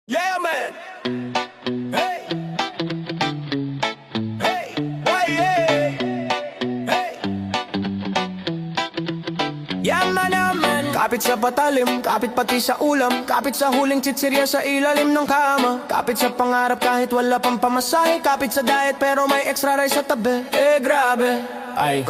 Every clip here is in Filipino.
Yeah, man. Hey. Hey. Why, hey. Hey. Yaman naman. Kapit sa patalim, kapit pati sa ulam, kapit sa huling tsitsirya sa ilalim ng kama, kapit sa pangarap kahit wala pang pamasahe, kapit sa diet pero may extra rice sa tabi. Grabe. Ay,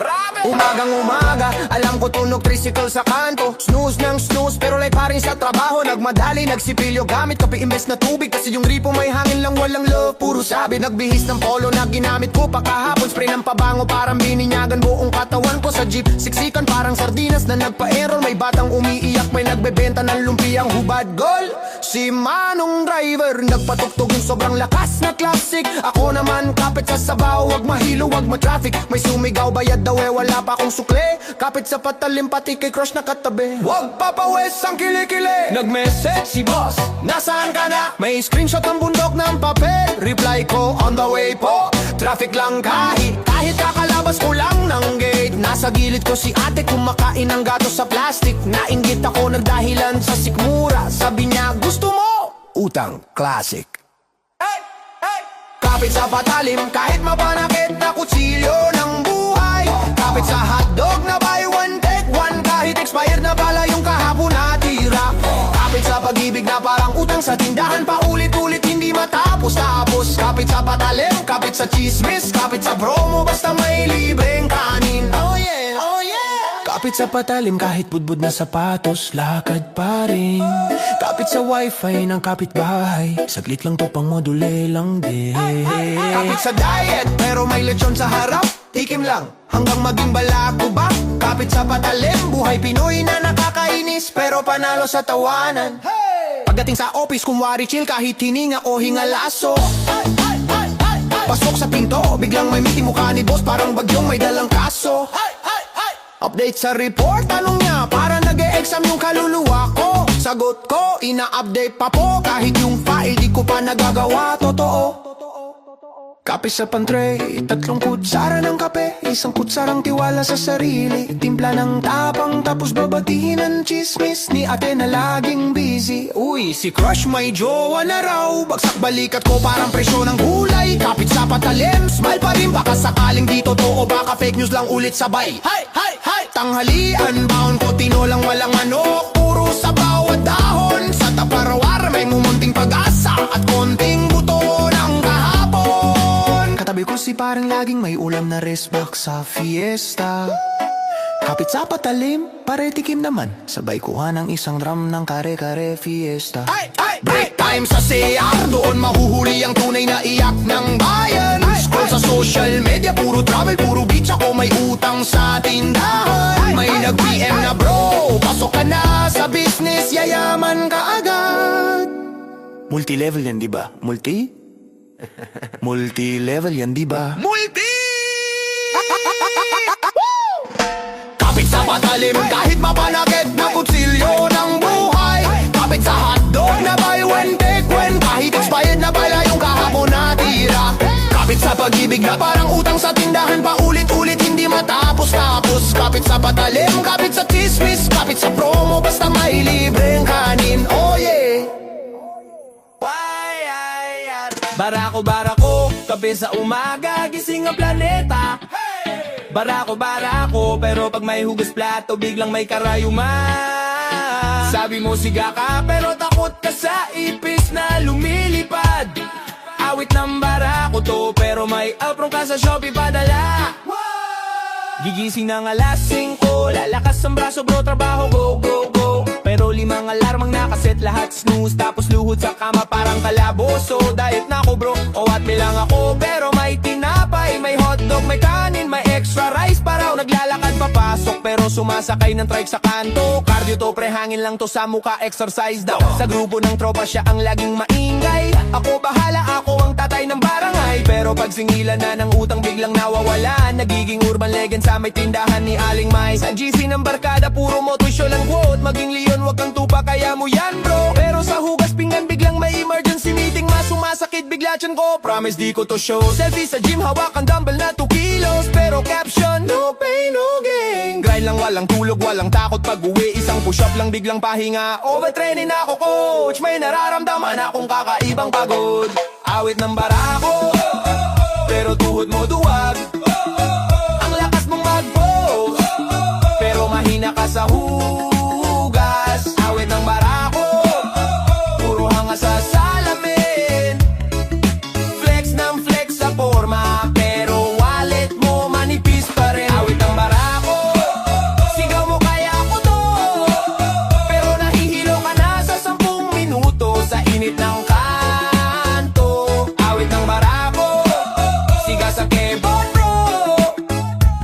umagang umaga, alam ko tunog tricycle sa kanto. Snooze ng snooze, pero like pa rin sa trabaho. Nagmadali, nagsipilyo gamit kape imbes na tubig. Kasi yung gripo may hangin lang, walang love, puro sabi. Nagbihis ng polo na ginamit ko pa kahapon. Spray ng pabango, parang bininyagan buong katawan ko. Sa jeep, siksikan parang sardinas na nagpa-error. May batang umiiyak, may nagbebenta ng lumpiang hubad goal. Si Manong driver, nagpatugtog yung sobrang lakas na classic. Ako naman kapit sa sabaw, wag mahilo, wag ma-traffic. May sumigaw, bayad daw wala pa akong sukle. Kapit sa patalim, pati kay crush na katabi. Wag papawes ang kilikili. Nag-message si boss, nasaan ka na? May screenshot ng bundok ng papel. Reply ko, on the way po. Traffic lang kahit kakalabas ko lang ng gate. Nasa gilid ko si ate kumakain ng gato sa plastic. Nainggit ako nagdahilan sa sikmura. Sabi niya, gusto mo? Utang, classic. Hey! Hey! Kapit sa patalim, kahit mapanakit na kutsilyo ng buhay. Kapit sa hotdog na buy one take one, kahit expired na pala yung kahapon natira. Kapit sa pag-ibig na parang utang sa tindahan, paulit-ulit hindi matapos-tapos. Kapit sa patalim, kapit sa chismis, kapit sa promo basta may libreng kanin. Oh yeah, oh yeah. Kapit sa patalim kahit budbud na sapatos, lakad pa rin. Kapit sa wifi ng kapitbahay, saglit lang to pang module lang din. Kapit sa diet pero may lechon sa harap, tikim lang hanggang maging balakuba. Kapit sa patalim, buhay Pinoy na nakakainis pero panalo sa tawanan. Pagdating sa office, kumwari chill kahit hininga o hingalaso. Pasok sa pinto, biglang may meeting mukha ni boss, parang bagyong may dalang kaso. Update sa report, tanong niya, para nag-e-exam yung kaluluwa ko. Sagot ko, ina-update pa po, kahit yung file di ko pa nagagawa, totoo. Kape sa pantray, 3 kutsara ng kape, 1 kutsarang tiwala sa sarili. Timpla ng tapang, tapos babatiin ng chismis ni ate na laging busy. Uy, si crush may jowa na raw, bagsak balikat ko parang presyo ng gulay. Kapit sa patalim, smile pa rin, baka sakaling di totoo, baka fake news lang ulit sabay. Hay, hay, hay! Tanghalian, baon ko tinolang walang manok, puro sa bawat dahon. Sa taparawar may mumunting pag-asa at konting buto ng kahapon. Katabi ko si parang laging may ulam na resbak sa fiesta. Kapit sa patalim, pare tikim naman, sabay kuha ng 1 drum ng kare-kare fiesta. Ay, ay, break time sa CR, doon mahuhuli ang tunay na iyak ng bayan. Scroll sa social media, puro travel, puro beach, ako may utang sa tindahan. May nag-PM na bro, pasok ka na sa business, yayaman ka agad. Multi-level yan diba? Multi-level yan diba? Kapit sa patalim, kahit mapanakit na kutsilyo ng buhay. Kapit sa hotdog na buy one take one, kahit expired na pala yung kahapon natira. Kapit sa pag-ibig na parang utang sa tindahan, paulit-ulit hindi matapos-tapos. Kapit sa patalim, kapit sa chismis, kapit sa promo basta may libreng kanin. Oh yeah. Barako, kape sa umaga, gising ang planeta. Barako, pero pag may hugas plato, biglang may karayuman. Sabi mo siga ka, pero takot ka sa ipis na lumilipad. Awit ng barako to, pero may upron ka sa Shopee padala. Gigising ng alas 5, lalakas ang braso bro, trabaho, go, go, go. Pero 5 alarmang nakaset, lahat snooze, tapos luhod sa kama parang kalaboso. Diet na ko bro, o at lang ako, pero may tinapay, may hotdog, may kanin, may extra rice. Paraw naglalakad papasok, pero sumasakay ng trike sa kanto. Cardio to pre, hangin lang to sa mukha, exercise daw. Sa grupo ng tropa siya ang laging maingay. Ako bahala, ako ang tatay ng barangay. Pero pag singilan na ng utang biglang nawawala, nagiging urban legend sa may tindahan ni Aling Mai. Sa GC ng barkada, puro motusyo lang quote. Maging leon, wag kang tupa, kaya mo yan bro. Pero sa hugas pinggan, biglang may emergency meeting, sumasakit bigla yan ko, promise di ko to show. Selfie sa gym, hawak ang dumbbell na 2 kilos. Pero caption, no pain, no gain. Grind lang, walang tulog, walang takot pag uwi. Isang push-up lang, biglang pahinga. Overtraining ako, coach. May nararamdaman akong kakaibang pagod. Awit ng barako, pero tuhod mo duwag. Ang lakas mong mag-post, pero mahina ka sa hugas. Awit ng barako, puro hanga sa salamin. Flex ng flex sa forma, pero wallet mo manipis pa rin. Awit ng barako, sigaw mo kaya ko to, pero nahihilo ka na sa 10 minuto sa init ng kanto. Awit ng barako, siga sa keyboard bro.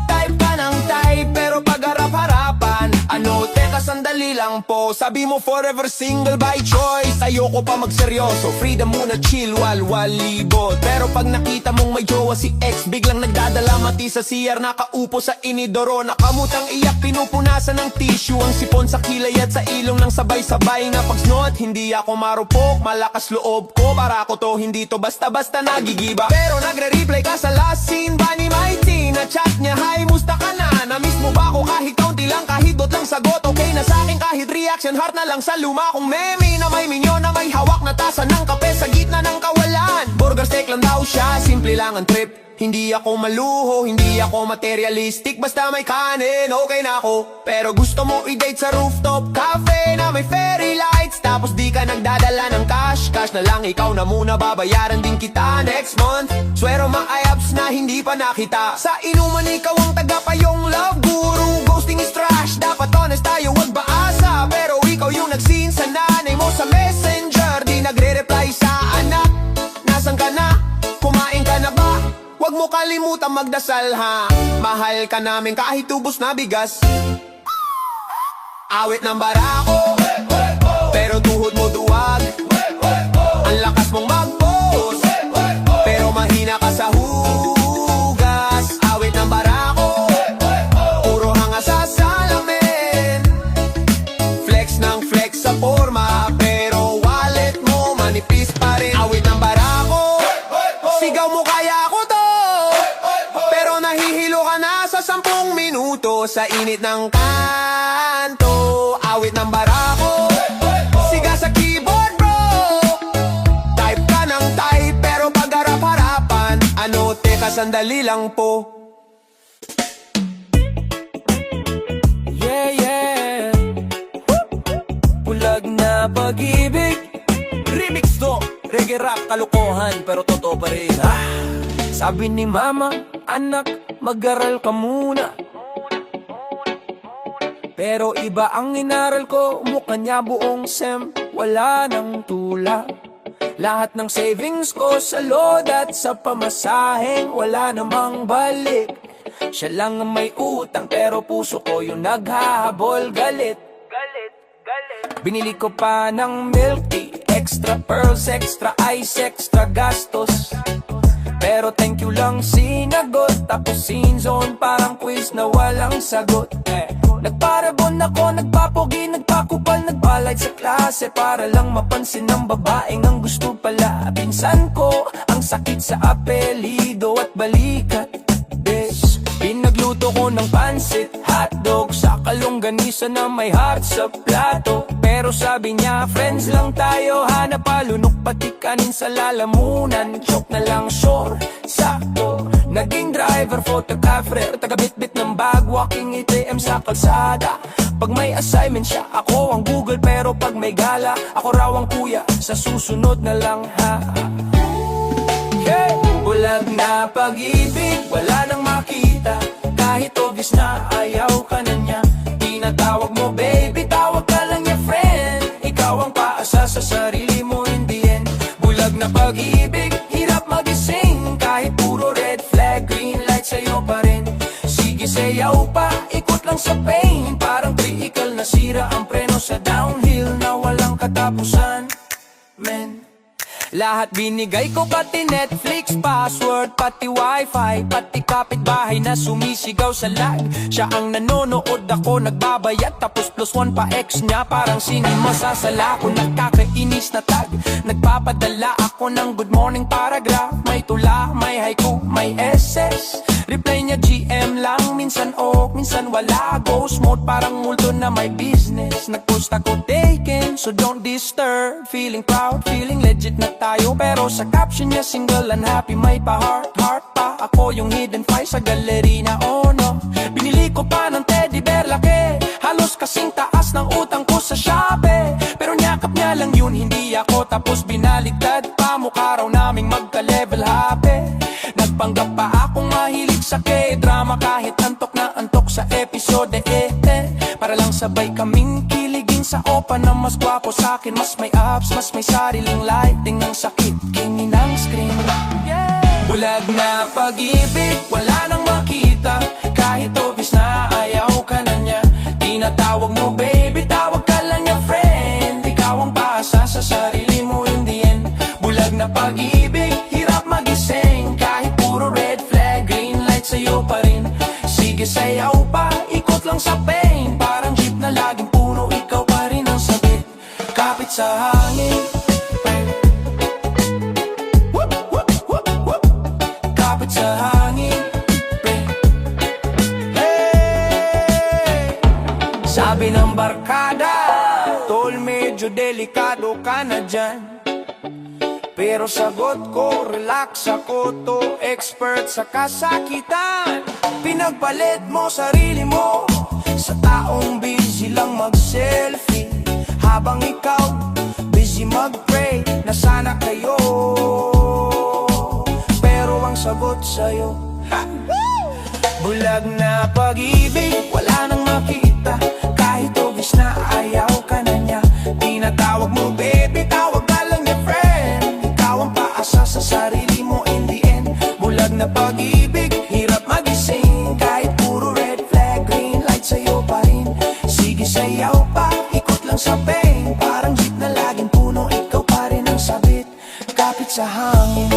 Type ka ng type, pero pag harap-harapan, ano, teka sandali lang po. Sabi mo forever single by choice. Ayoko pa magseryoso, freedom muna chill, walwalibot. Pero pag nakita mong may jowa si ex, biglang nagdadala mati sa CR, nakaupo sa inidoro. Nakamutang iyak, pinupunasan ng tissue. Ang sipon sa kilay at sa ilong ng sabay-sabay nga pagsnot. Hindi ako marupok, malakas loob ko. Para ko to, hindi to basta-basta nagigiba. Pero nagre-reply ka sa last scene ba ni Mighty? Na chat niya, hi, musta ka na? Na-miss mo ba ako kahit kaunti lang, kahit dot lang sagot? Okay na sa'kin kahit reaction heart na lang sa luma kong meme. Na may minyo na may hawak na tasa ng kape sa gitna ng kawalan. Burger steak lang daw siya, simple lang ang trip. Hindi ako maluho, hindi ako materialistic. Basta may kanin, okay na ako. Pero gusto mo i-date sa rooftop cafe na may fairy lights. Tapos di ka nagdadala ng cash, cash na lang, ikaw na muna, babayaran din kita next month. Swero ma-apps na hindi pa nakita. Sa inuman ikaw ang tagapayong love guru. Ghosting is trash, dapat honest tayo, wag baasa. Pero ikaw yung nag-scene sa nanay mo sa messenger. Di nagre-reply sa anak, nasan ka na? Kumain ka na ba? Huwag mo kalimutan magdasal ha. Mahal ka namin kahit ubos na bigas. Awit ng barako, pero tuhod mo duwag. Ang lakas mong mag-post, pero mahina ka sa hugas. Awit ng barako, puro hanga sa salamin. Flex ng flex sa forma, pero wallet mo manipis pa rin. Awit ng barako, sigaw mo kaya ako to, pero nahihilo ka na sa 10 minuto sa init ng kanto. Awit ng barako, siga sa keyboard bro. Type ka ng type, pero pag harap-harapan, ano, teka sandali lang po. Yeah, yeah. Bulag na pag-ibig. Remix to, reggae rap, kalokohan, pero totoo pa rin. Sabi ni mama, anak, mag-aral ka muna. Pero iba ang inaral ko, mukha niya buong sem, wala nang tula. Lahat ng savings ko sa load at sa pamasaheng, wala namang balik. Siya lang ang may utang, pero puso ko yung naghahabol, galit. Binili ko pa ng milk tea, extra pearls, extra ice, extra gastos. Pero thank you lang sinagot. Tapos scene zone, parang quiz na walang sagot. Nagparabon ako, nagpapogi, nagpakupal, nagpalight sa klase para lang mapansin ng babaeng ang gusto pala. Pinsan ko, ang sakit sa apelido at balikat. Besh, pinagluto ko ng pansit, hotdog sa kalongganisa na may heart sa plato. Pero sabi niya, friends lang tayo, hanap palunok pati kanin sa lalamunan. Joke na lang, sure, sakto. Naging driver, photographer, taga-bit-bit ng bag, walking ATM sa kalsada. Pag may assignment siya, ako ang Google, pero pag may gala, ako raw ang kuya, sa susunod na lang ha. Hey! Bulag na pag-ibig, wala nang makita. Kahit obvious na ayaw ka na niya. Tinatawag mo baby, tawag ka lang niya friend. Ikaw ang paasa sa sarili mo in the end. Bulag na pag-ibig, hirap magising. Kahit puro red flag, green light sa'yo pa rin. Sige sayaw pa, ikot lang sa pain. Parang vehicle na sira ang preno sa downhill na walang katapusan. Men, lahat binigay ko, pati Netflix, password, pati wifi, pati kapitbahay na sumisigaw sa lag. Siya ang nanonood, ako nagbabayad, tapos +1 pa ex niya. Parang sinima sasala ko, nakakainis na tag. Nagpapadala ako ako ng good morning paragraph. May tula, may haiku, may SS. Reply niya GM lang, minsan minsan wala. Ghost mode parang multo na may business. Nag-post ako taken, so don't disturb. Feeling proud, feeling legit na tayo. Pero sa caption niya single and happy, may pa-heart pa. Ako yung hidden file sa gallery na no. Binili ko pa ng teddy bear laki. Halos kasing taas ng utang ko sa Shopee. Pero nyakap niya lang yun, hindi ako. Tapos binaligtad pa, mukha raw naming magka-level happy. Nagpanggap pa akong mahilig sa K-drama. Kahit antok na antok sa episode para lang sabay kaming kiligin sa opa na mas gwapo sa'kin. Mas may abs, mas may sariling lighting. Ang sakit, kingin ng screen. Bulag na pag-ibig, wala nang makita. Kahit obvious na ayaw ka na niya. Tinatawag mo baby, tawag ka lang niya friend. Ikaw ang paasa sa sarili mo in the end. Bulag na pag-ibig, hirap magising. Kahit puro red flag, green light sa'yo pa rin. Sige sayaw pa, ikot lang sa pain. Parang jeep na laging puno, ikaw pa rin ang sabit. Kapit sa hangin, kapit sa hangin. Hey! Sabi ng barkada, tol medyo delikado ka na dyan. Pero sagot ko, relax ako to, expert sa kasakitan. Pinagpalit mo sarili mo sa taong busy lang mag-selfie. Habang ikaw, busy mag-pray na sana kayo. Pero ang sagot sa'yo, bulag na pag-ibig, wala nang makita. Kahit obvious na ayaw ka na niya. Tinatawag mo baby, tawag ka lang niya friend. Ikaw ang paasa sa sarili mo in the end. Bulag na pag-ibig, hirap magising. Kahit puro red flag, green light sa'yo pa rin. Sige sayaw pa, ikot lang sa pain. Parang jeep na laging puno, ikaw pa rin ang sabit. Kapit sa hangin.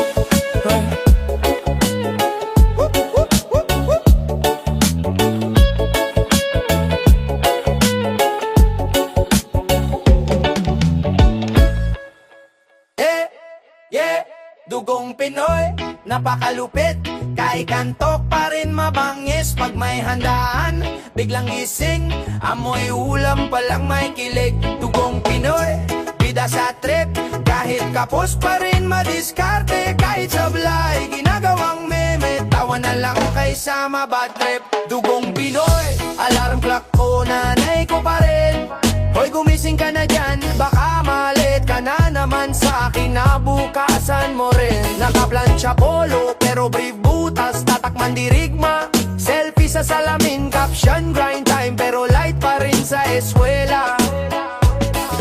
Dugong Pinoy, napakalupit. Kahit kantok pa rin mabangis. Pag may handaan, biglang gising. Amoy ulam palang may kilig. Dugong Pinoy, bida sa trip. Kahit kapos pa rin madiskarte. Kahit sablay, ginagawang meme. Tawa na lang kaysa mabad trip. Dugong Pinoy, alarm clock ko, nanay ko pa rin. Hoy gumising ka na dyan, baka malit ka na naman sa akin. Nabukasan mo rin, nakaplansya polo pero brief butas, tatak mandirigma. Selfie sa salamin, caption grind time pero light pa rin sa eskwela.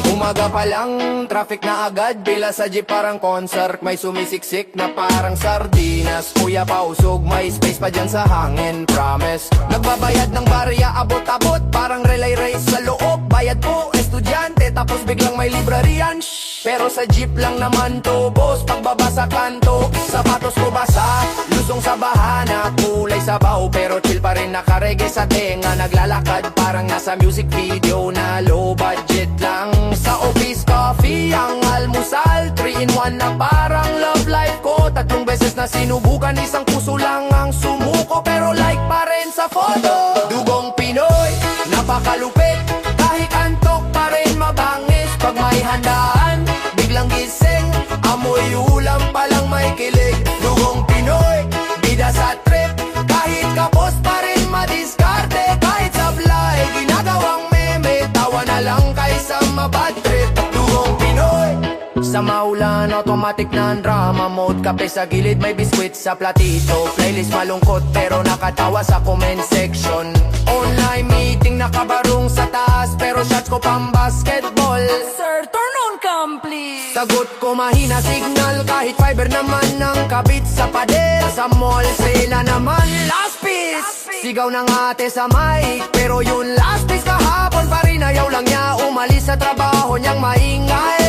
Umaga pa lang, traffic na agad. Bila sa jeep parang concert, may sumisiksik na parang sardinas. Kuya pausog, may space pa dyan sa hangin, promise. Nagbabayad ng barya, abot-abot, parang relay race sa loob. Bayad po, estudyante, tapos biglang may librarian. Pero sa jeep lang naman to, boss. Pagbaba sa kanto, sapatos ko basa, lusong sa bahana, kulay sabaw, pero chill pa rin nakarege sa tenga. Naglalakad parang nasa music video na low budget lang. Sa office coffee, ang almusal 3-in-1 na parang love life ko. 3 beses na sinubukan, isang puso lang ang sumuko. Pero like pa rin sa photo. Dugong Pinoy, napakalupit. Kahit antok pa rin mabangis. Pag may handaan, biglang gising. Amoy ulam palang may kilig. Dugong Pinoy, bida sa trip. Kahit kapos pa rin madiskarte. Kahit sablay, ginagawang meme. Tawa na lang kaysa mabad trip. Dugong Pinoy, sa maulan, automatic na ang drama mode. Kape sa gilid, may biskwit sa platito. Playlist malungkot pero nakatawa sa comment section. Online meeting, nakabarong sa taas, pero shots ko pang basketball. Sir, turn on cam please. Sagot ko mahina signal, kahit fiber naman ang kabit sa pader. Sa mall, sila naman last piece. Sigaw ng ate sa mic, pero yung last piece kahapon pa rin. Ayaw lang niya umalis sa trabaho niyang maingay.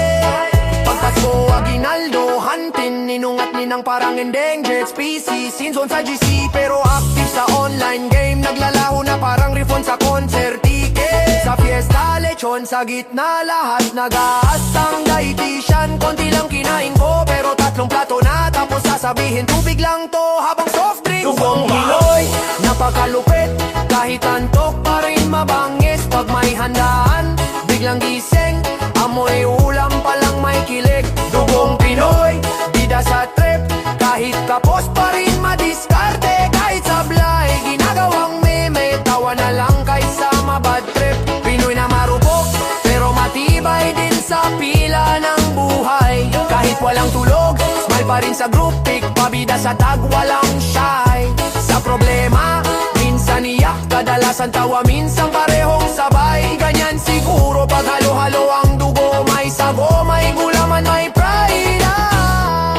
Pagpasko, aginaldo, hantin, ninungat ninang parang endangered species. Sinzon sa GC, pero active sa online game. Naglalaho na parang refund sa concert ticket. Sa fiesta, lechon, sa gitna lahat nag-aasang dietitian. Konti lang kinain ko, pero sasabihin tubig lang to habang soft drinks. Dugong Pinoy, napakalupit. Kahit antok pa rin mabangis. Pag may handaan, biglang gising. Amoy ulam palang may kilig. Dugong Pinoy, bida sa trip. Kahit kapos pa rin madiskarte. Kahit sablay, ginagawang meme. Tawa na lang kaysa mabad trip. Pinoy na marupok, pero matibay din sa pila ng buhay. Kahit walang tulog, smile pa rin sa group pic. Pabida sa tag, walang shy. Sa problema, minsan iyak, kadalasan tawa, minsan parehong sabay. Ganyan siguro pag halo-halo ang dugo. May sago, may gulaman, may pride.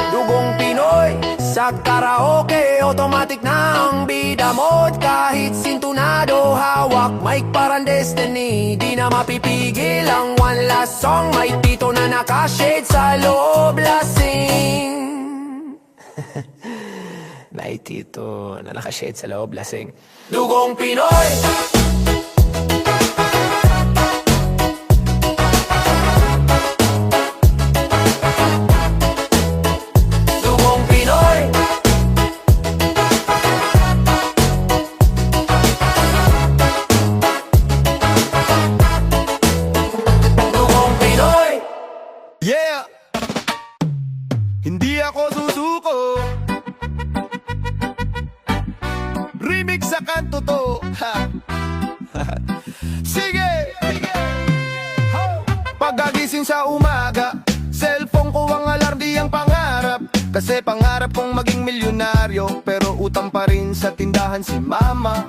Dugong Pinoy, sa karaoke, automatic na ang bida mode. Kahit sintunado, hawak, mic parang destiny. Di na mapipigil ang one last song. May tito na nakashade sa loob, lasing. May tito na nakashade sa loob, lasing. Dugong Pinoy! Dugong Pinoy! Dugong Pinoy! Yeah! Hindi ako susuko. Remix sa kanto to. Ha. Sige! Pagkagising sa umaga, cellphone ko ang alarm, di ang pangarap. Kasi pangarap kong maging milyonaryo, pero utang pa rin sa tindahan si mama.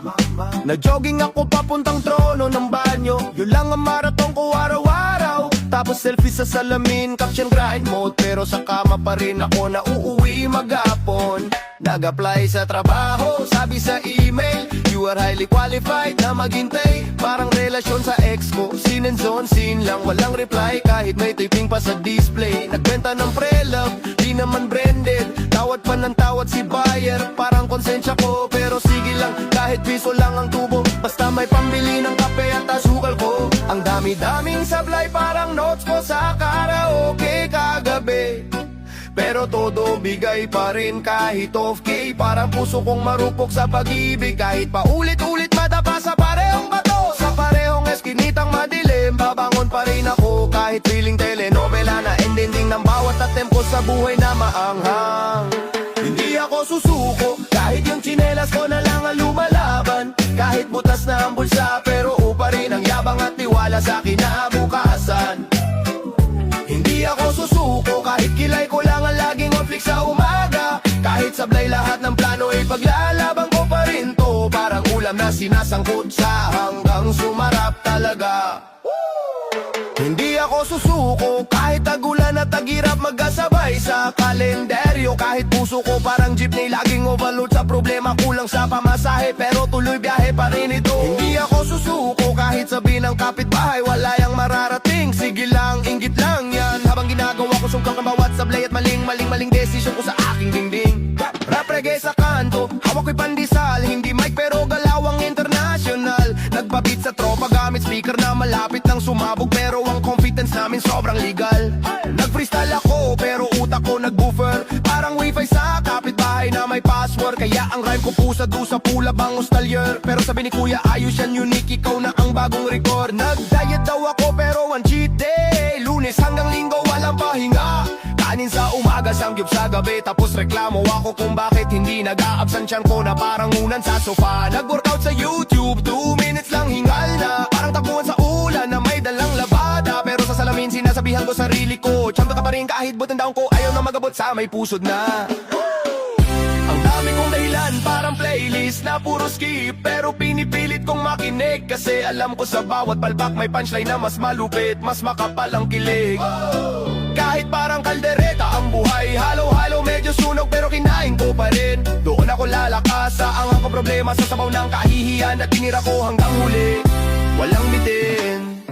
Nag-jogging ako papuntang trono ng banyo. Yun lang ang marathon ko araw-araw. Tapos selfie sa salamin, caption grind mode. Pero sa kama pa rin ako na uuwi maghapon. Nag-apply sa trabaho, sabi sa email, you are highly qualified na maghintay. Parang relasyon sa ex ko, scene and zone, scene lang, walang reply. Kahit may taping pa sa display. Nagbenta ng pre-love, di naman branded. Tawad pa ng tawad si buyer, parang konsensya ko. Pero sige lang, kahit piso lang ang tubo. Basta may pambili ng kape at asukal ko. Ang dami-daming sablay, parang notes ko sa karaoke kagabi. Pero todo bigay pa rin kahit off-key. Parang puso kong marupok sa pag-ibig. Kahit pa ulit-ulit madapa sa parehong bato. Sa parehong eskinitang madilim, babangon pa rin ako. Kahit feeling telenovela na ending ng bawat attempt ko sa buhay na maanghang. Hindi ako susuko, kahit yung tsinelas ko na lang ang lumalaban. Kahit butas na ang bulsa, pero upa rin ang yabang at tiwala sa kinabukasan. Hindi ako susuko, kahit kilay ko lang ang laging conflict sa umaga. Kahit sablay lahat ng plano, ipaglalaban ko pa rin to. Parang ulam na sinasangkot sa hanggang sumarap talaga. Hindi ako susuko, kahit tagulan at tagirap magkasabay sa kalendaryo. Kahit puso ko parang jeepney, laging overload sa problema. Kulang sa pamasahe, pero tuloy biyahe pa rin ito. Hindi ako susuko, kahit sabihin ng kapitbahay wala yang mararating. Sige lang, inggit lang yan. Habang ginagawa ko sungkang ang bawat sablay at maling desisyon ko sa aking dingding. Rap reggae sa kanto, hawak ko'y pandesal. Hindi mic pero galawang international. Nagpabit sa tropa gamit speaker na malapit nang sumabog. Pero ang confidence namin sobrang legal. Nag-freestyle ako pero utak ko nag-buffer. Parang wifi sa kapitbahay na may password. Kaya ang rhyme ko pusa-dusa pula bang hostalier. Pero sabi ni kuya ayos yan, unique, ikaw na ang bagong record. Nag-diet daw ako pero one cheat day. Lunes hanggang linggo walang pahinga. Kanin sa umaga, samgyup sa gabi. Tapos reklamo ako kung bakit hindi nag-a-absent siyan ko na parang unan sa sofa. Nag-workout sa YouTube, 2 minutes lang hingal na. Parang tabuhan sa ulan na may dalang labada. Pero sa salamin sinasabihan ko sarili ko, tiyamba ka pa rin kahit butang down ko. Ayaw na magabot sa may pusod na. Ang dami kong dahilan, parang playlist na puro skip. Pero pinipilit kong makinig kasi alam ko sa bawat palpak may punchline na mas malupit, mas makapal ang kilig. Kahit parang kaldereta ang buhay, halo-halo medyo sunog pero kinain ko pa rin. Doon ako lalakas sa ang ako problema sa sabaw ng kahihiyan at tinira ko hanggang huli. Walang bitin.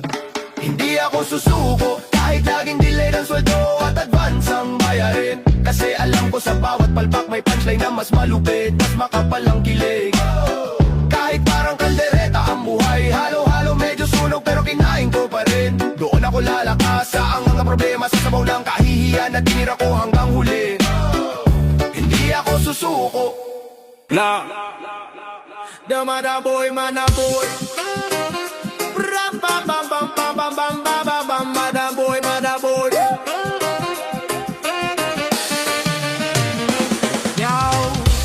Hindi ako susuko, kahit laging delay ng sweldo at advance ang bayarin. Kasi alam ko sa bawat palpak may punchline na mas malupit, mas makapal ang kilig. Kahit parang kaldereta ang buhay, halo-halo medyo sunog pero kinain ko pa rin. Doon ako lalakas sa ang mga problema sa sabaw ng kahihiyan at tinira ko hanggang huli. Hindi susuko. Damadaboy, manaboy. Ram bam bam bam bam bam bam bam bam bam. Madaboy, madaboy.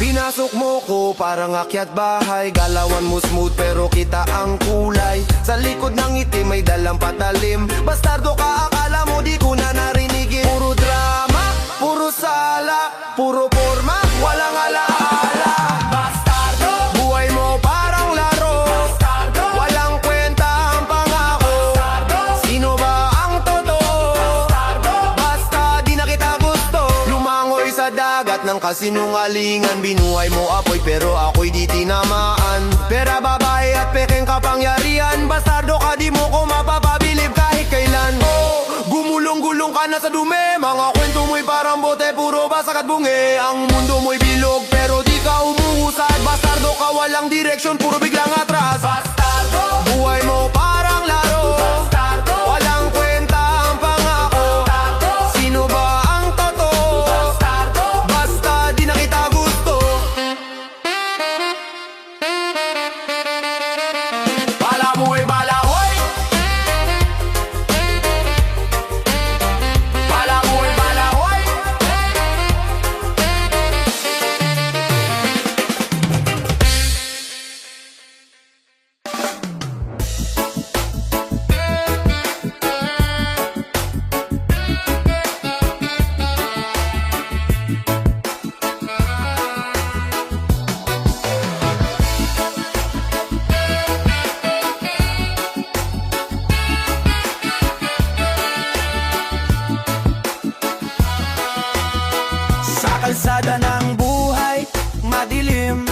Pinasok mo ko parang akyat bahay. Galawan mo smooth pero kita ang kulay. Sa likod ng ngiti may dalang patalim. Bastardo ka, akala mo di ko na narinigin. Puro drama, puro sala, puro forma, walang alaala. Bastardo, buhay mo parang laro. Bastardo, walang kwenta ang pangako. Bastardo, sino ba ang totoo? Bastardo, basta di na kita gusto. Lumangoy sa dagat ng kasinungalingan. Binuhay mo apoy pero ako'y di tinamaan. Pera, babae at pekeng kapangyarihan. Bastardo ka, di mo ko mapapabilib kahit kailan. Oh, gumulong-gulong ka na sa dumi. Mga kwento mo'y parang bote, puro basak at bungi. Ang mundo mo'y bilog pero di ka umuusad. Bastardo ka, walang direksyon, puro biglang atras. Bastardo, buhay mo parang laro. Bastardo, walang kwenta ang pangako. Bastardo, sino ba ang totoo? Bastardo, basta di na kita gusto. Balaboy, balahoy. Balaboy, balahoy. Sa kalsada ng buhay, madilim,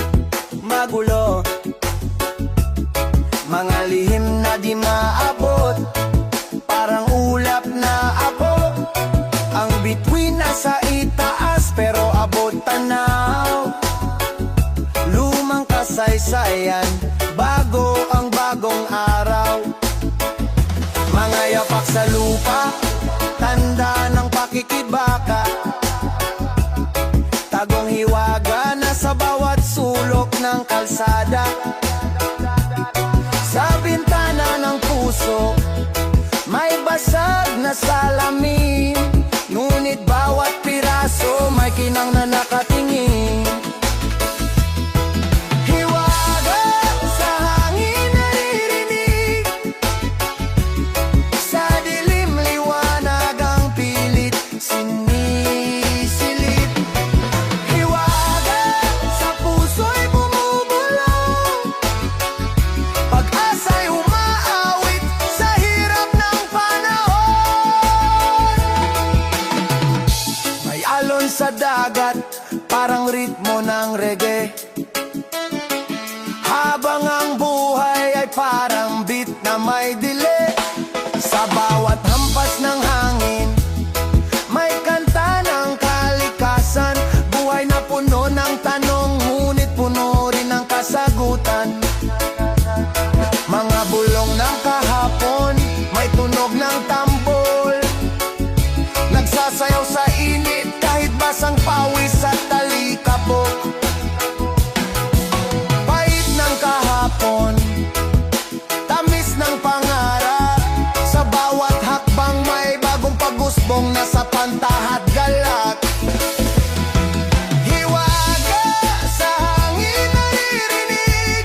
magulo. Mga lihim na di maabot, parang ulap na apo. Ang bituin nasa itaas pero abot tanaw. Lumang kasaysayan, bago ang bagong araw. Mga yapak sa lupa, tanda ng pakikibaka. Tagong hiwaga na sa bawat sulok ng kalsada. Sa bintana ng puso, may basag na salamin. Ngunit bawat piraso may kinang na nakatingin. Hiwaga sa hangin naririnig. Sa dilim liwanag ang pilit sinisilip. Hiwaga sa puso'y bumubulong. Pag-asa'y umaawit sa hirap ng panahon. May alon sa dagat, parang ritmo ng reggae. Habang ang buhay ay parang beat na may delay. Sa bawat hampas ng hangin, may kanta ng kalikasan. Buhay na puno ng tanong, ngunit puno rin ng kasagutan. Mga bulong ng kahapon, may tunog ng tambol. Nagsasayaw sa init kahit basang pawis at talikabok. Pait ng kahapon, tamis ng pangarap. Sa bawat hakbang may bagong pag-usbong na sa pantahat galak. Hiwaga sa hangin naririnig.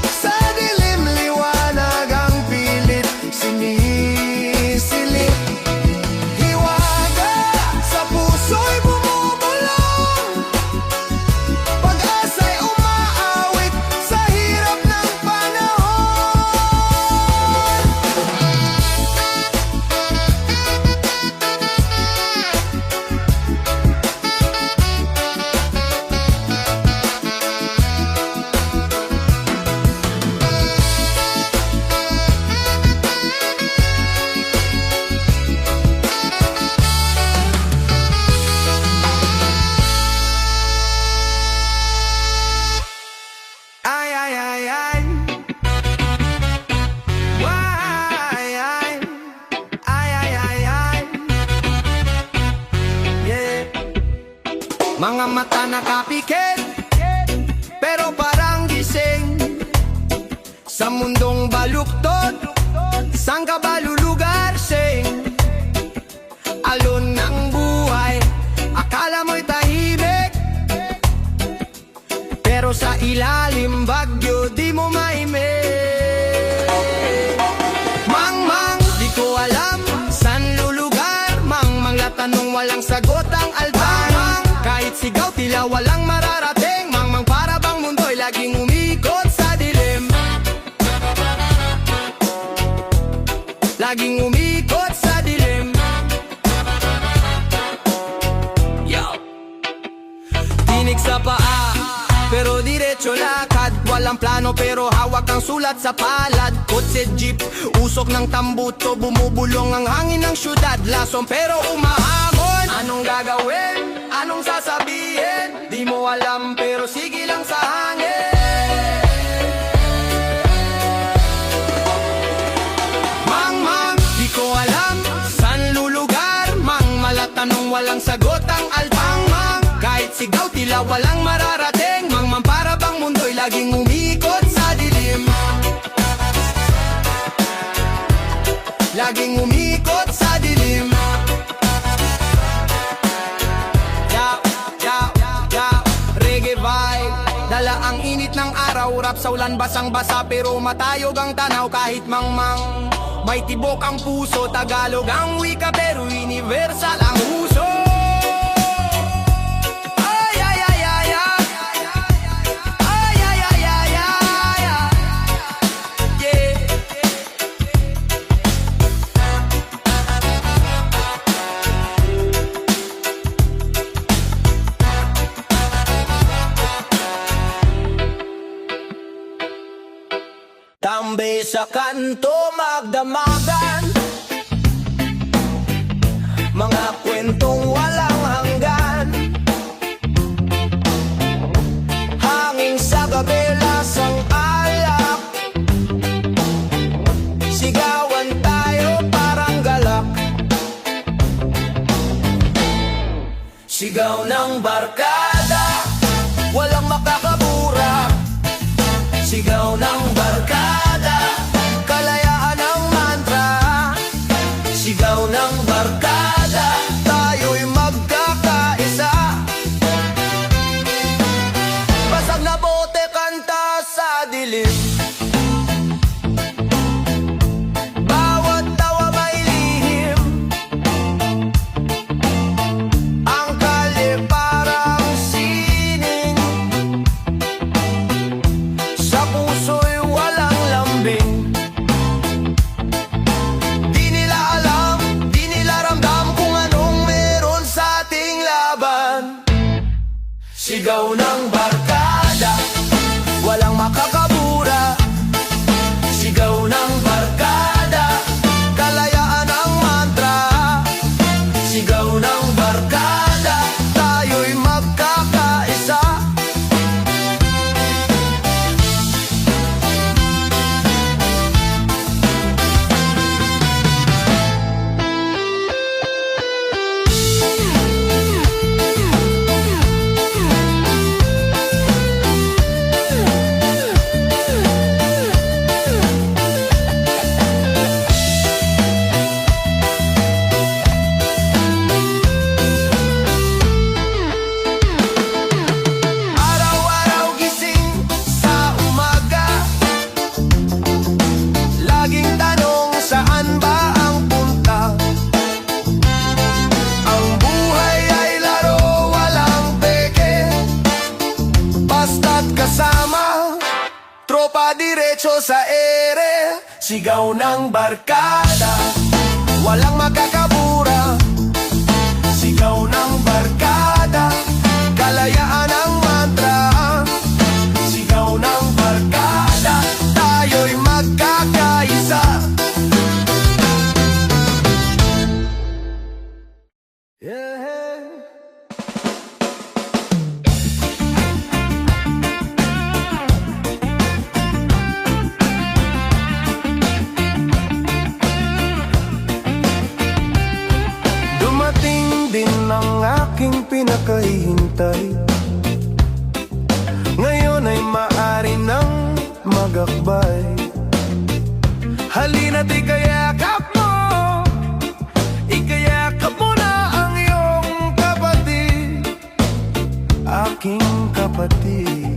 Sa dilim liwanag ang pilit sinisilip. Hiwaga sa puso Mga mata na kapikit, pero parang gising. Sa mundong baluktot, saan ka ba lulugar, sing? Alon ng buhay, akala mo'y tahimik, pero sa ilalim bagyo di mo maimik. Mang, di ko alam saan lulugar. Mang, tanong walang sagot ang altang. Kahit sigaw tila walang mararating. Mang, para bang mundo'y laging umikot sa dilim. Laging umikot sa dilim. Tinig sa paa, pero diretso lakad. Walang plano pero hawak ang sulat sa palad. Kotse jeep, usok ng tambuto. Bumubulong ang hangin ng syudad. Lason pero umahamon. Anong gagawin? Anong sasabihin? Di mo alam pero sige lang sa hangin. Mang, di ko alam saan lulugar. Mang, tanong walang sagot ang altang. Mang, kahit sigaw tila walang mararating. Mang, para bang mundo'y laging umikot sa dilim. Laging umikot sa dilim. Reggae vibe, dala ang init ng araw. Rap sa ulan, basang-basa pero matayog ang tanaw. Kahit mang, may tibok ang puso. Tagalog ang wika pero universal ang uso. Ay, ay, ay, ay, ay. Ay, ay, ay, ay, ay, ay. Yeah. Tambay sa kanto, magdamagan. Mga kwentong walang hanggan. Hangin sa gabi, lasang alak. Sigawan tayo parang galak. Sigaw ng barkada, walang makakabura. Sigaw ng barkada, kalayaan ang mantra. Sigaw ng barkada, tayo'y magkakaisa. Basag na bote, kanta sa dilim. Bawat tawa may lihim. Ang kalye parang sining. Sa puso'y walang lambing. Di nila alam, di nila ramdam kung anong meron sa ating laban. Sigaw ng barkada, walang makakabura. Sigaw ng barkada, kalayaan ang mantra. Sigaw ng barkada, tayo'y magkakaisa. Araw-araw gising sa umaga. Laging tanong saan ba ang punta. Ang buhay ay laro, walang peke. Basta't kasama, tropa diretso sa ere. Sigaw ng barkada, walang makakabura. Sigaw ng barkada, kalayaan ang mantra. Sigaw ng barkada, tayo'y magkakaisa. Yeah. Dumating din ang aking aking pinakahihintay ngayon ay maaari nang magakbay. Halina't ikayakap mo, ikayakap mo na ang iyong kapatid, aking kapatid.